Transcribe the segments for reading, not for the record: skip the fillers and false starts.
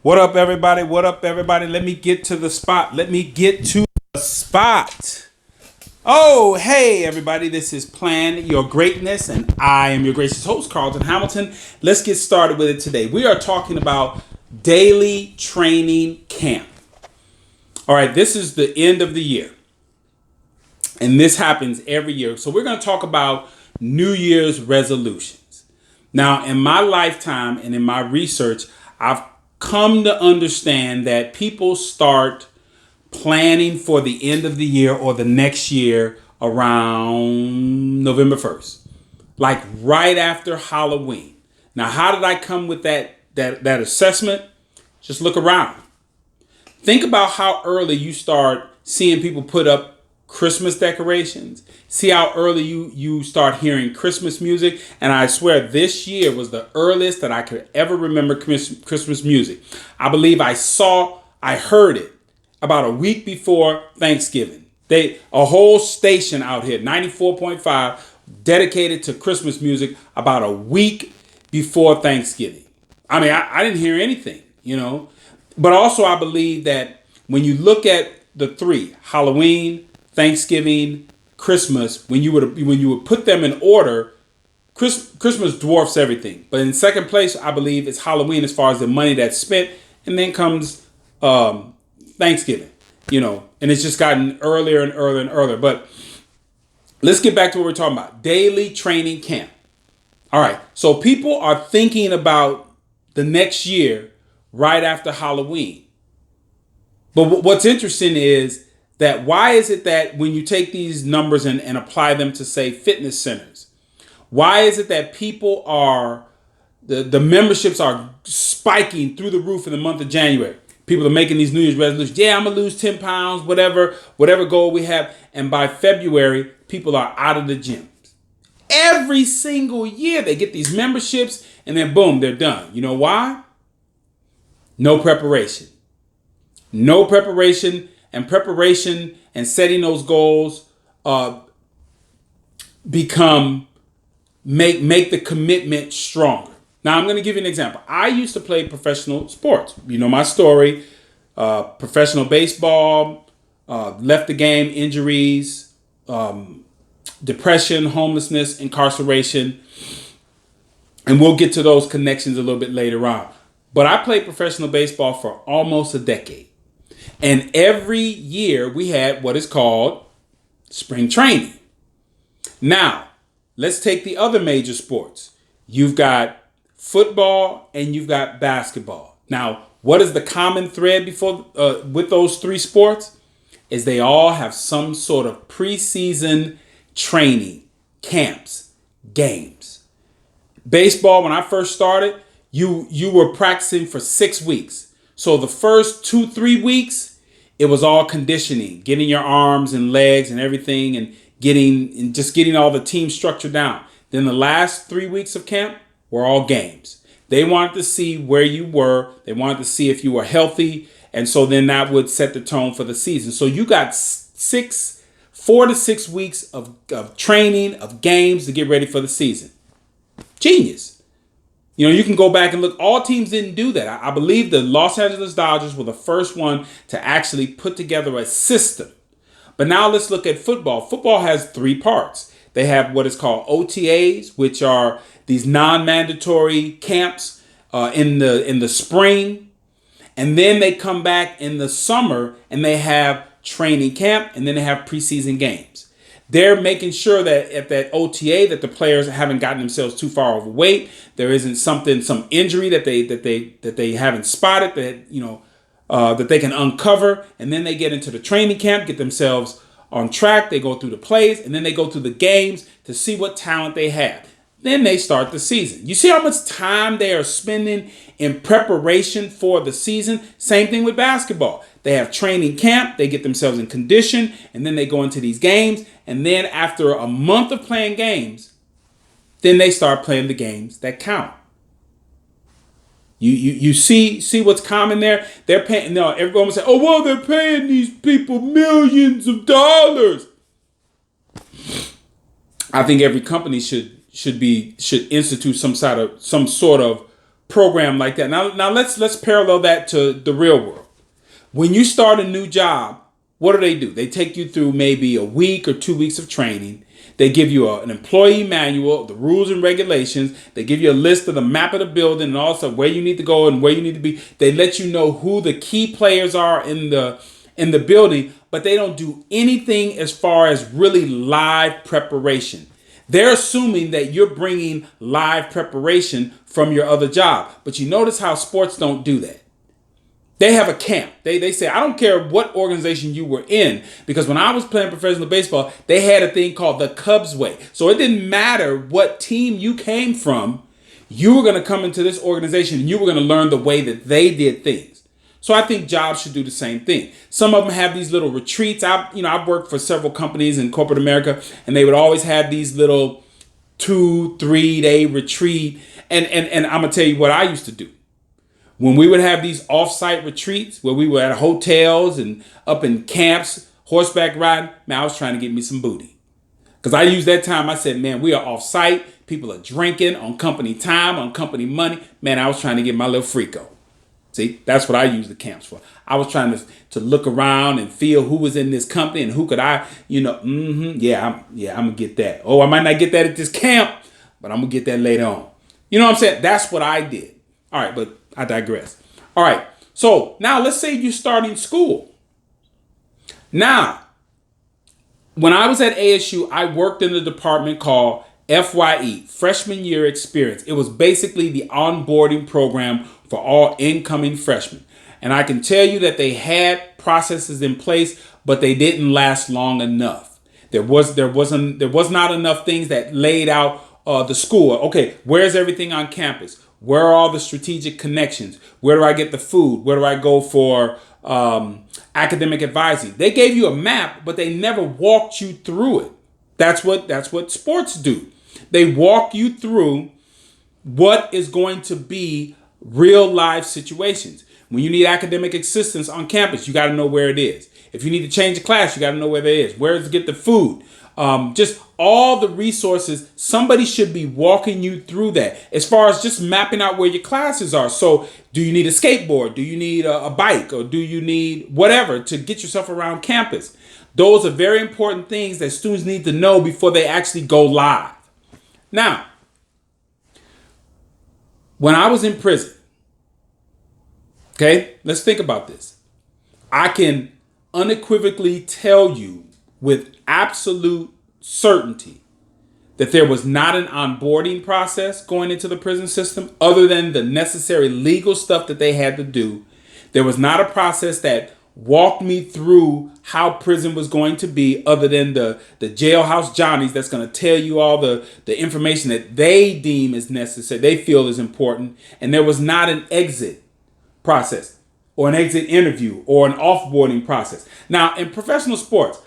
What up, everybody? What up, everybody? Let me get to the spot. Let me get to the spot. Oh, hey, everybody. This is Plan Your Greatness, and I am your gracious host, Carlton Hamilton. Let's get started with it today. We are talking about daily training camp. All right, this is the end of the year, and this happens every year. So we're going to talk about New Year's resolutions. Now, in my lifetime and in my research, I've come to understand that people start planning for the end of the year or the next year around November 1st, like right after Halloween. Now, how did I come with that assessment? Just look around. Think about how early you start seeing people put up Christmas decorations. See how early you start hearing Christmas music. And I swear this year was the earliest that I could ever remember Christmas music. I believe I heard it about a week before Thanksgiving. A whole station out here, 94.5, dedicated to Christmas music about a week before Thanksgiving. I mean, I didn't hear anything, But also I believe that when you look at the three, Halloween, Thanksgiving, Christmas, when you would put them in order, Christmas dwarfs everything. But in second place, I believe it's Halloween as far as the money that's spent, and then comes Thanksgiving, and it's just gotten earlier and earlier and earlier. But let's get back to what we're talking about. Daily training camp. All right. So people are thinking about the next year right after Halloween. But what's interesting is that why is it that when you take these numbers and apply them to, say, fitness centers, why is it that people the memberships are spiking through the roof in the month of January? People are making these New Year's resolutions. Yeah, I'm going to lose 10 pounds, whatever goal we have. And by February, people are out of the gyms. Every single year, they get these memberships and then boom, they're done. You know why? No preparation. No preparation. And preparation and setting those goals make the commitment stronger. Now, I'm going to give you an example. I used to play professional sports. You know my story. Professional baseball, left the game, injuries, depression, homelessness, incarceration. And we'll get to those connections a little bit later on. But I played professional baseball for almost a decade. And every year we had what is called spring training. Now, let's take the other major sports. You've got football and you've got basketball. Now, what is the common thread with those three sports? Is they all have some sort of preseason training, camps, games. Baseball, when I first started, you were practicing for 6 weeks. So the first 2-3 weeks, it was all conditioning, getting your arms and legs and everything and getting all the team structure down. Then the last 3 weeks of camp were all games. They wanted to see where you were. They wanted to see if you were healthy. And so then that would set the tone for the season. So you got 4 to 6 weeks of training, of games to get ready for the season. Genius. You can go back and look. All teams didn't do that. I believe the Los Angeles Dodgers were the first one to actually put together a system. But now let's look at football. Football has 3 parts. They have what is called OTAs, which are these non-mandatory camps in the spring. And then they come back in the summer and they have training camp, and then they have preseason games. They're making sure that at that OTA that the players haven't gotten themselves too far overweight. There isn't some injury that they haven't spotted that they can uncover. And then they get into the training camp, get themselves on track. They go through the plays, and then they go through the games to see what talent they have. Then they start the season. You see how much time they are spending in preparation for the season? Same thing with basketball. They have training camp, they get themselves in condition, and then they go into these games. And then after a month of playing games, then they start playing the games that count. You see what's common there? They're paying. No, everyone will say, "Oh well, they're paying these people millions of dollars." I think every company should institute some sort of program like that. Now let's parallel that to the real world. When you start a new job, what do? They take you through maybe a week or 2 weeks of training. They give you an employee manual, the rules and regulations. They give you a list of the map of the building and also where you need to go and where you need to be. They let you know who the key players are in the building, but they don't do anything as far as really live preparation. They're assuming that you're bringing live preparation from your other job. But you notice how sports don't do that. They have a camp. They say, I don't care what organization you were in, because when I was playing professional baseball, they had a thing called the Cubs way. So it didn't matter what team you came from, you were going to come into this organization and you were going to learn the way that they did things. So I think jobs should do the same thing. Some of them have these little retreats. I've worked for several companies in corporate America, and they would always have these little 2-3 day retreat. And I'm going to tell you what I used to do. When we would have these off-site retreats where we were at hotels and up in camps, horseback riding, man, I was trying to get me some booty. Because I used that time, I said, man, we are off-site. People are drinking on company time, on company money. Man, I was trying to get my little freako. See, that's what I use the camps for. I was trying to look around and feel who was in this company and who could I'm going to get that. Oh, I might not get that at this camp, but I'm going to get that later on. You know what I'm saying? That's what I did. All right, but I digress. All right, so now let's say you're starting school. Now, when I was at ASU, I worked in a department called FYE, Freshman Year Experience. It was basically the onboarding program for all incoming freshmen. And I can tell you that they had processes in place, but they didn't last long enough. There was not enough things that laid out the school. Okay, where's everything on campus? Where are all the strategic connections? Where do I get the food? Where do I go for academic advising? They gave you a map, but they never walked you through it. That's what sports do. They walk you through what is going to be real life situations. When you need academic assistance on campus, you got to know where it is. If you need to change a class, you got to know where that is. Where to get the food. Just all the resources, somebody should be walking you through that as far as just mapping out where your classes are. So do you need a skateboard? Do you need a bike? Or do you need whatever to get yourself around campus? Those are very important things that students need to know before they actually go live. Now, when I was in prison, okay, let's think about this. I can unequivocally tell you with absolute certainty that there was not an onboarding process going into the prison system other than the necessary legal stuff that they had to do. There was not a process that walked me through how prison was going to be other than the jailhouse Johnnies that's going to tell you all the information that they deem is necessary, they feel is important. And there was not an exit process or an exit interview or an offboarding process. Now, in professional sports,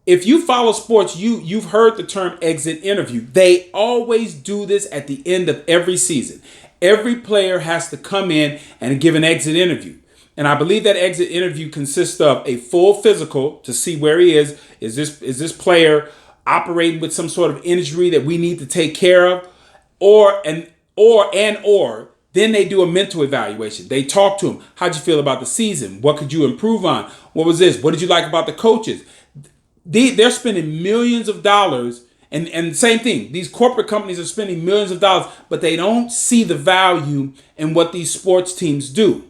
if you follow sports, you've heard the term exit interview. They always do this at the end of every season. Every player has to come in and give an exit interview. And I believe that exit interview consists of a full physical to see where he is. Is this player operating with some sort of injury that we need to take care of? Or then they do a mental evaluation. They talk to him. How'd you feel about the season? What could you improve on? What was this? What did you like about the coaches? They're spending millions of dollars, and same thing. These corporate companies are spending millions of dollars, but they don't see the value in what these sports teams do.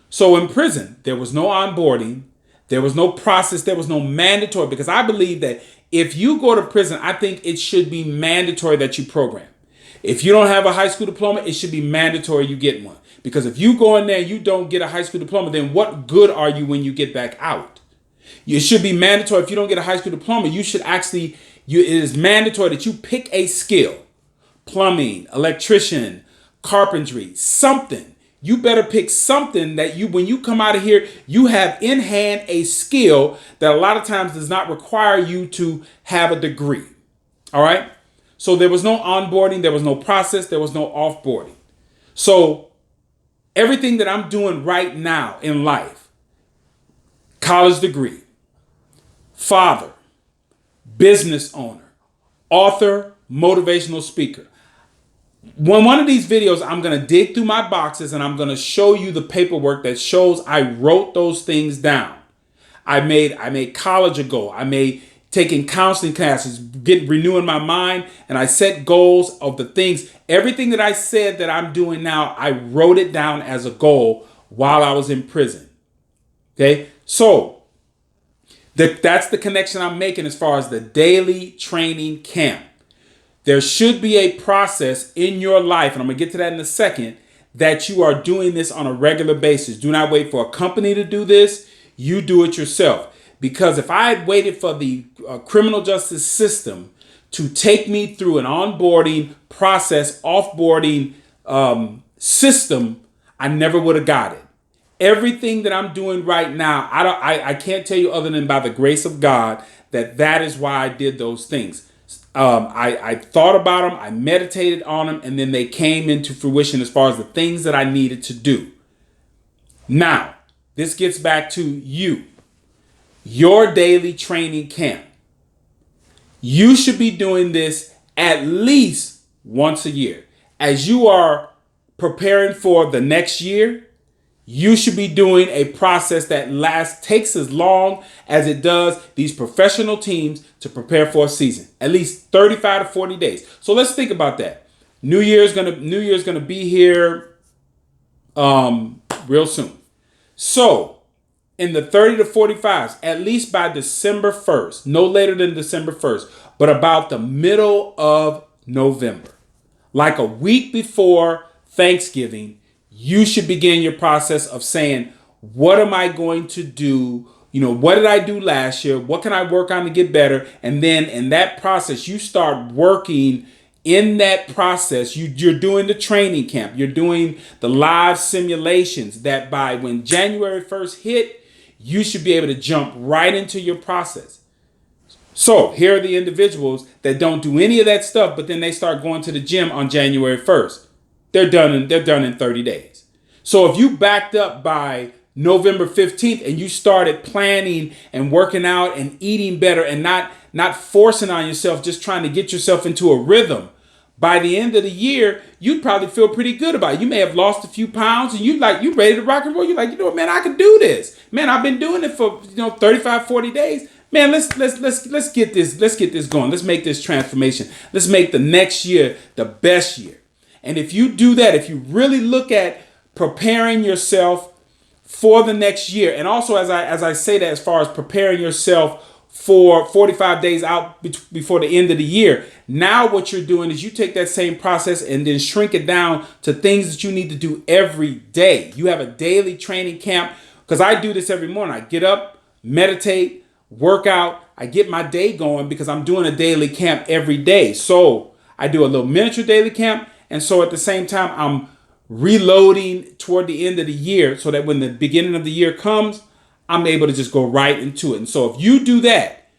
So in prison, there was no onboarding, there was no process, there was no mandatory, because I believe that if you go to prison, I think it should be mandatory that you program. If you don't have a high school diploma, it should be mandatory you get one. Because if you go in there and you don't get a high school diploma, then what good are you when you get back out? It should be mandatory. If you don't get a high school diploma, it is mandatory that you pick a skill. Plumbing, electrician, carpentry, something. You better pick something that when you come out of here, you have in hand a skill that a lot of times does not require you to have a degree. All right. So there was no onboarding. There was no process. There was no offboarding. So everything that I'm doing right now in life, college degree, father, business owner, author, motivational speaker. one of these videos, I'm going to dig through my boxes and I'm going to show you the paperwork that shows I wrote those things down. I made college a goal. I made taking counseling classes, renewing my mind, and I set goals of the things. Everything that I said that I'm doing now, I wrote it down as a goal while I was in prison. Okay, so that's the connection I'm making as far as the daily training camp. There should be a process in your life, and I'm going to get to that in a second, that you are doing this on a regular basis. Do not wait for a company to do this. You do it yourself. Because if I had waited for the criminal justice system to take me through an onboarding process, offboarding system, I never would have got it. Everything that I'm doing right now, I can't tell you other than by the grace of God that is why I did those things. I thought about them, I meditated on them, and then they came into fruition as far as the things that I needed to do. Now, this gets back to you. Your daily training camp. You should be doing this at least once a year. As you are preparing for the next year, you should be doing a process that takes as long as it does these professional teams to prepare for a season. At least 35 to 40 days. So let's think about that. New Year's gonna be here real soon. So in the 30 to 45s, at least by December 1st, no later than December 1st, but about the middle of November, like a week before Thanksgiving, you should begin your process of saying, what am I going to do? What did I do last year? What can I work on to get better? And then in that process, you start working in that process. You're doing the training camp. You're doing the live simulations that by when January 1st hit, you should be able to jump right into your process. So here are the individuals that don't do any of that stuff, but then they start going to the gym on January 1st. They're done in 30 days. So if you backed up by November 15th and you started planning and working out and eating better and not forcing on yourself, just trying to get yourself into a rhythm, by the end of the year, you'd probably feel pretty good about it. You may have lost a few pounds and you ready to rock and roll. You're like, man, I can do this. Man, I've been doing it for 35, 40 days. Man, let's get this going. Let's make this transformation. Let's make the next year the best year. And if you do that, if you really look at preparing yourself for the next year, and also as I say that, as far as preparing yourself for 45 days out before the end of the year, now what you're doing is you take that same process and then shrink it down to things that you need to do every day. You have a daily training camp, because I do this every morning. I get up, meditate, work out, I get my day going because I'm doing a daily camp every day. So I do a little miniature daily camp, and so at the same time I'm reloading toward the end of the year so that when the beginning of the year comes, I'm able to just go right into it. And so if you do that,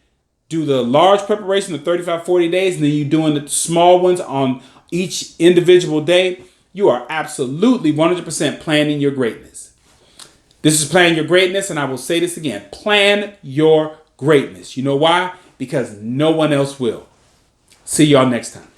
do the large preparation of 35, 40 days, and then you're doing the small ones on each individual day, you are absolutely 100% planning your greatness. This is Plan Your Greatness, and I will say this again. Plan your greatness. You know why? Because no one else will. See y'all next time.